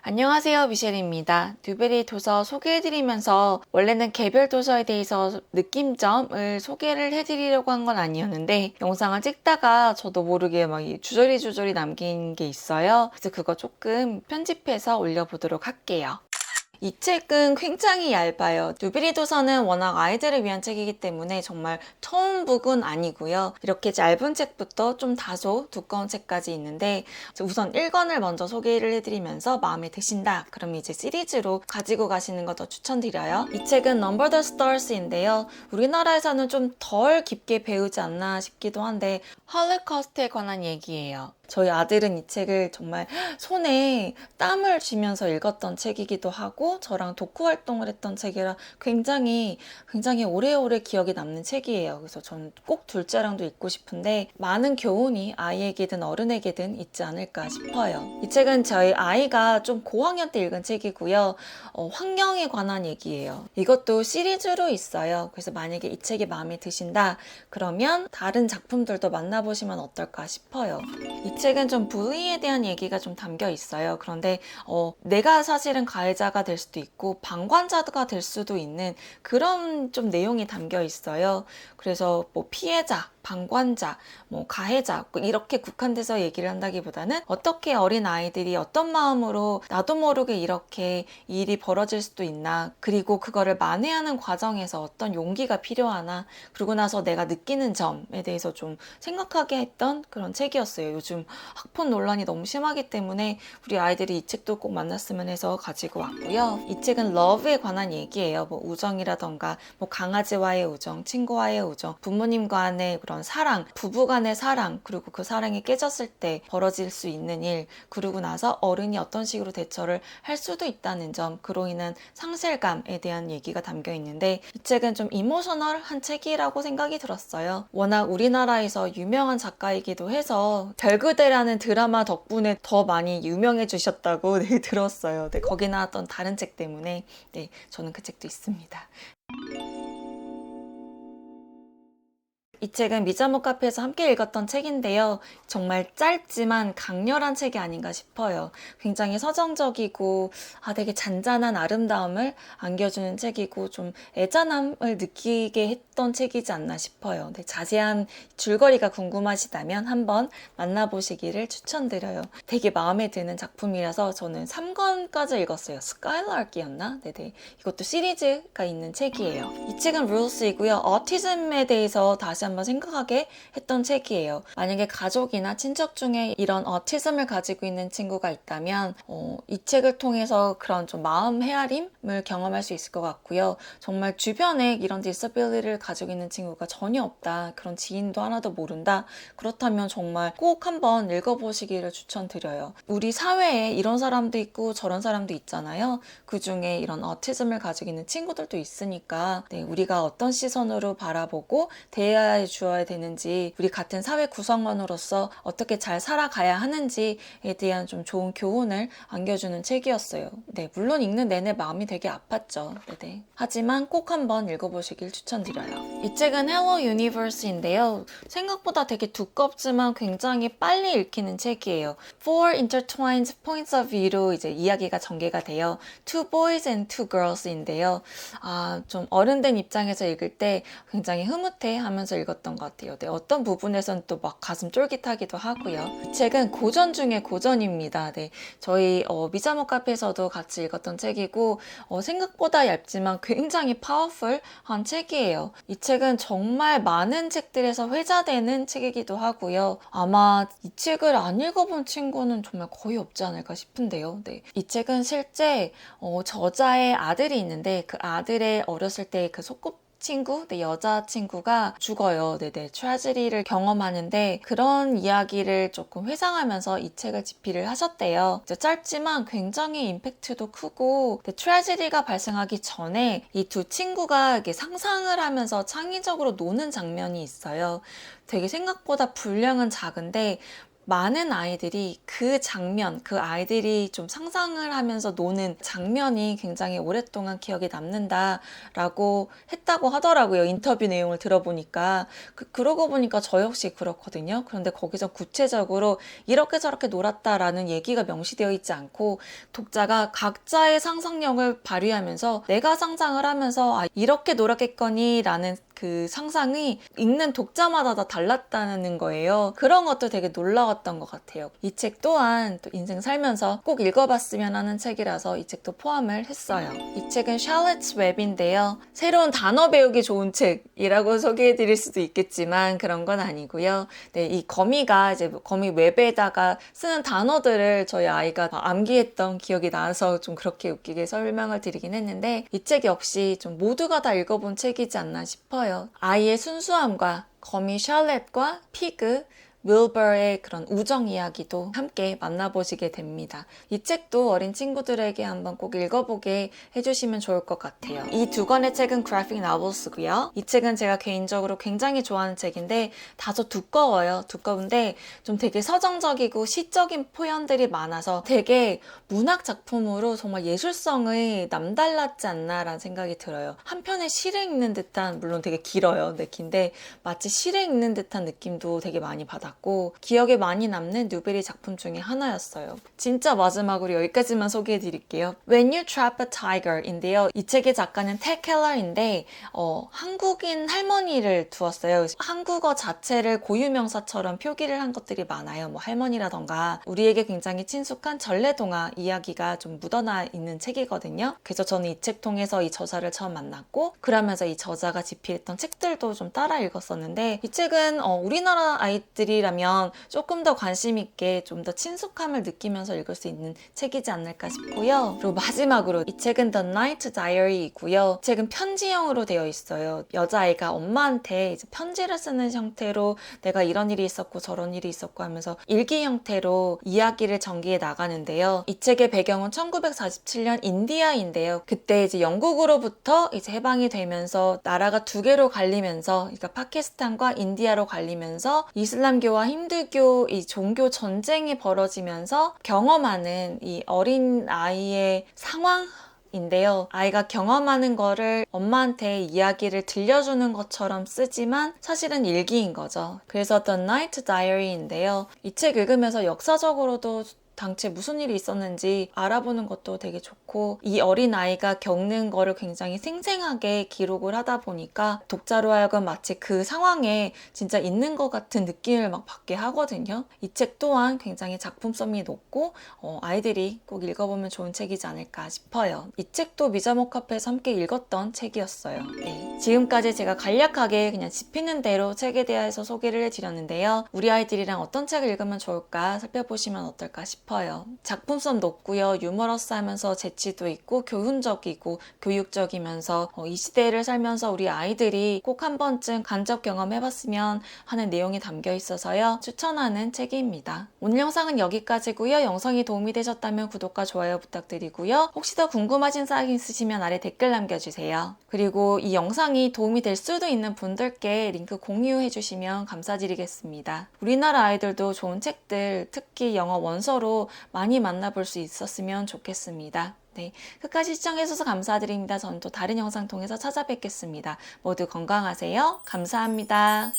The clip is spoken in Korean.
안녕하세요, 미셸입니다. 듀베리 도서 소개해드리면서 원래는 개별 도서에 대해서 느낌점을 소개를 해드리려고 한 건 아니었는데 영상을 찍다가 저도 모르게 막 주저리 남긴 게 있어요. 그래서 그거 조금 편집해서 올려보도록 할게요. 이 책은 굉장히 얇아요. 누비리 도서는 워낙 아이들을 위한 책이기 때문에 정말 처음 북은 아니고요. 이렇게 얇은 책부터 좀 다소 두꺼운 책까지 있는데 우선 1권을 먼저 소개를 해드리면서 마음에 드신다. 그럼 이제 시리즈로 가지고 가시는 거 더 추천드려요. 이 책은 Number the Stars인데요. 우리나라에서는 좀 덜 깊게 배우지 않나 싶기도 한데 헐로코스트에 관한 얘기예요. 저희 아들은 이 책을 정말 손에 땀을 쥐면서 읽었던 책이기도 하고 저랑 독후 활동을 했던 책이라 굉장히 오래오래 기억에 남는 책이에요. 그래서 저는 꼭 둘째랑도 읽고 싶은데 많은 교훈이 아이에게든 어른에게든 있지 않을까 싶어요. 이 책은 저희 아이가 좀 고학년 때 읽은 책이고요. 환경에 관한 얘기예요. 이것도 시리즈로 있어요. 그래서 만약에 이 책이 마음에 드신다 그러면 다른 작품들도 만나보시면 어떨까 싶어요. 이 책은 좀 불의에 대한 얘기가 좀 담겨 있어요. 그런데 내가 사실은 가해자가 될 수도 있고 방관자가 될 수도 있는 그런 좀 내용이 담겨 있어요. 그래서 뭐 피해자, 방관자, 뭐 가해자 이렇게 국한돼서 얘기를 한다기보다는 어떻게 어린 아이들이 어떤 마음으로 나도 모르게 이렇게 일이 벌어질 수도 있나, 그리고 그거를 만회하는 과정에서 어떤 용기가 필요하나, 그러고 나서 내가 느끼는 점에 대해서 좀 생각하게 했던 그런 책이었어요. 요즘 학폭 논란이 너무 심하기 때문에 우리 아이들이 이 책도 꼭 만났으면 해서 가지고 왔고요. 이 책은 러브에 관한 얘기예요. 뭐 우정이라던가 뭐 강아지와의 우정, 친구와의 우정, 부모님 간의 그런 사랑, 부부 간의 사랑, 그리고 그 사랑이 깨졌을 때 벌어질 수 있는 일, 그러고 나서 어른이 어떤 식으로 대처를 할 수도 있다는 점, 그로 인한 상실감에 대한 얘기가 담겨 있는데 이 책은 좀 이모셔널한 책이라고 생각이 들었어요. 워낙 우리나라에서 유명한 작가이기도 해서 별그대라는 드라마 덕분에 더 많이 유명해지셨다고 네, 들었어요. 네, 거기 나왔던 다른 책 때문에 네, 저는 그 책도 있습니다. 이 책은 미자모 카페에서 함께 읽었던 책인데요. 정말 짧지만 강렬한 책이 아닌가 싶어요. 굉장히 서정적이고 되게 잔잔한 아름다움을 안겨주는 책이고 좀 애잔함을 느끼게 했던 책이지 않나 싶어요. 네, 자세한 줄거리가 궁금하시다면 한번 만나보시기를 추천드려요. 되게 마음에 드는 작품이라서 저는 3권까지 읽었어요. 스카이라키였나? 네네. 이것도 시리즈가 있는 책이에요. 이 책은 룰스이고요. 어티즘에 대해서 다시 한번 생각하게 했던 책이에요. 만약에 가족이나 친척 중에 이런 어티즘을 가지고 있는 친구가 있다면 이 책을 통해서 그런 좀 마음 헤아림을 경험할 수 있을 것 같고요. 정말 주변에 이런 디서빌리티를 가지고 있는 친구가 전혀 없다. 그런 지인도 하나도 모른다. 그렇다면 정말 꼭 한번 읽어보시기를 추천드려요. 우리 사회에 이런 사람도 있고 저런 사람도 있잖아요. 그 중에 이런 어티즘을 가지고 있는 친구들도 있으니까 네, 우리가 어떤 시선으로 바라보고 대해야 주어야 되는지, 우리 같은 사회 구성원으로서 어떻게 잘 살아가야 하는지에 대한 좀 좋은 교훈을 안겨주는 책이었어요. 네, 물론 읽는 내내 마음이 되게 아팠죠. 네네. 하지만 꼭 한번 읽어보시길 추천드려요. 이 책은 Hello Universe인데요. 생각보다 되게 두껍지만 굉장히 빨리 읽히는 책이에요. Four intertwined points of view로 이제 이야기가 전개가 돼요. Two boys and two girls인데요. 좀 어른된 입장에서 읽을 때 굉장히 흐뭇해 하면서 읽었던 것 같아요. 네, 어떤 부분에선 또 막 가슴 쫄깃하기도 하고요. 이 책은 고전 중에 고전입니다. 네, 저희 미자모 카페에서도 같이 읽었던 책이고 생각보다 얇지만 굉장히 파워풀한 책이에요. 이 책은 정말 많은 책들에서 회자되는 책이기도 하고요. 아마 이 책을 안 읽어본 친구는 정말 거의 없지 않을까 싶은데요. 네, 이 책은 실제 저자의 아들이 있는데 그 아들의 어렸을 때 그 소꿉친구, 네, 여자친구가 죽어요. 네네. 트래지디를 경험하는데 그런 이야기를 조금 회상하면서 이 책을 집필을 하셨대요. 짧지만 굉장히 임팩트도 크고 트래지디가 발생하기 전에 이 두 친구가 이렇게 상상을 하면서 창의적으로 노는 장면이 있어요. 되게 생각보다 분량은 작은데 많은 아이들이 그 장면, 그 아이들이 좀 상상을 하면서 노는 장면이 굉장히 오랫동안 기억에 남는다라고 했다고 하더라고요. 인터뷰 내용을 들어보니까. 그러고 보니까 저 역시 그렇거든요. 그런데 거기서 구체적으로 이렇게 저렇게 놀았다라는 얘기가 명시되어 있지 않고 독자가 각자의 상상력을 발휘하면서 내가 상상을 하면서 아, 이렇게 놀았겠거니 라는 그 상상이 읽는 독자마다 다 달랐다는 거예요. 그런 것도 되게 놀라웠던 것 같아요. 이 책 또한 또 인생 살면서 꼭 읽어봤으면 하는 책이라서 이 책도 포함을 했어요. 이 책은 샬럿's 웹인데요. 새로운 단어 배우기 좋은 책이라고 소개해드릴 수도 있겠지만 그런 건 아니고요. 네, 이 거미가 이제 거미 웹에다가 쓰는 단어들을 저희 아이가 암기했던 기억이 나서 좀 그렇게 웃기게 설명을 드리긴 했는데 이 책 역시 좀 모두가 다 읽어본 책이지 않나 싶어요. 아이의 순수함과 거미 샬럿과 피그, 윌버의 그런 우정 이야기도 함께 만나보시게 됩니다. 이 책도 어린 친구들에게 한번 꼭 읽어보게 해주시면 좋을 것 같아요. 이 두 권의 책은 그래픽 노벨스고요. 이 책은 제가 개인적으로 굉장히 좋아하는 책인데 다소 두꺼워요. 두꺼운데 좀 되게 서정적이고 시적인 표현들이 많아서 되게 문학 작품으로 정말 예술성이 남달랐지 않나라는 생각이 들어요. 한편의 시를 읽는 듯한, 물론 되게 길어요. 네, 긴데 마치 시를 읽는 듯한 느낌도 되게 많이 받았고 기억에 많이 남는 뉴베리 작품 중에 하나였어요. 진짜 마지막으로 여기까지만 소개해 드릴게요. When You Trap a Tiger 인데요. 이 책의 작가는 텍 켈러인데 한국인 할머니를 두었어요. 한국어 자체를 고유명사처럼 표기를 한 것들이 많아요. 뭐 할머니라던가 우리에게 굉장히 친숙한 전래동화 이야기가 좀 묻어나 있는 책이거든요. 그래서 저는 이 책 통해서 이 저자를 처음 만났고 그러면서 이 저자가 집필했던 책들도 좀 따라 읽었었는데 이 책은 우리나라 아이들이라면 조금 더 관심 있게 좀 더 친숙함을 느끼면서 읽을 수 있는 책이지 않을까 싶고요. 그리고 마지막으로 이 책은 The Night Diary이고요. 이 책은 편지형으로 되어 있어요. 여자아이가 엄마한테 이제 편지를 쓰는 형태로 내가 이런 일이 있었고 저런 일이 있었고 하면서 일기 형태로 이야기를 전기해 나가는데요. 이 책의 배경은 1947년 인디아인데요. 그때 이제 영국으로부터 이제 해방이 되면서 나라가 두 개로 갈리면서 그러니까 파키스탄과 인디아로 갈리면서 이슬람교와 힌두교 이 종교 전쟁이 벌어지면서 경험하는 이 어린 아이의 상황 인데요. 아이가 경험하는 거를 엄마한테 이야기를 들려주는 것처럼 쓰지만 사실은 일기인 거죠. 그래서 The Night Diary인데요. 이 책 읽으면서 역사적으로도 당시에 무슨 일이 있었는지 알아보는 것도 되게 좋고 이 어린아이가 겪는 거를 굉장히 생생하게 기록을 하다 보니까 독자로 하여금 마치 그 상황에 진짜 있는 것 같은 느낌을 막 받게 하거든요. 이 책 또한 굉장히 작품성이 높고 아이들이 꼭 읽어보면 좋은 책이지 않을까 싶어요. 이 책도 미자모 카페에서 함께 읽었던 책이었어요. 네. 지금까지 제가 간략하게 그냥 짚히는 대로 책에 대해서 소개를 해드렸는데요. 우리 아이들이랑 어떤 책을 읽으면 좋을까 살펴보시면 어떨까 싶어요. 작품성 높고요. 유머러스하면서 재치도 있고 교훈적이고 교육적이면서 이 시대를 살면서 우리 아이들이 꼭 한 번쯤 간접 경험해봤으면 하는 내용이 담겨 있어서요. 추천하는 책입니다. 오늘 영상은 여기까지고요. 영상이 도움이 되셨다면 구독과 좋아요 부탁드리고요. 혹시 더 궁금하신 사항 있으시면 아래 댓글 남겨주세요. 그리고 이 영상이 도움이 될 수도 있는 분들께 링크 공유해 주시면 감사드리겠습니다. 우리나라 아이들도 좋은 책들, 특히 영어 원서로 많이 만나볼 수 있었으면 좋겠습니다. 네, 끝까지 시청해주셔서 감사드립니다. 저는 또 다른 영상 통해서 찾아뵙겠습니다. 모두 건강하세요. 감사합니다.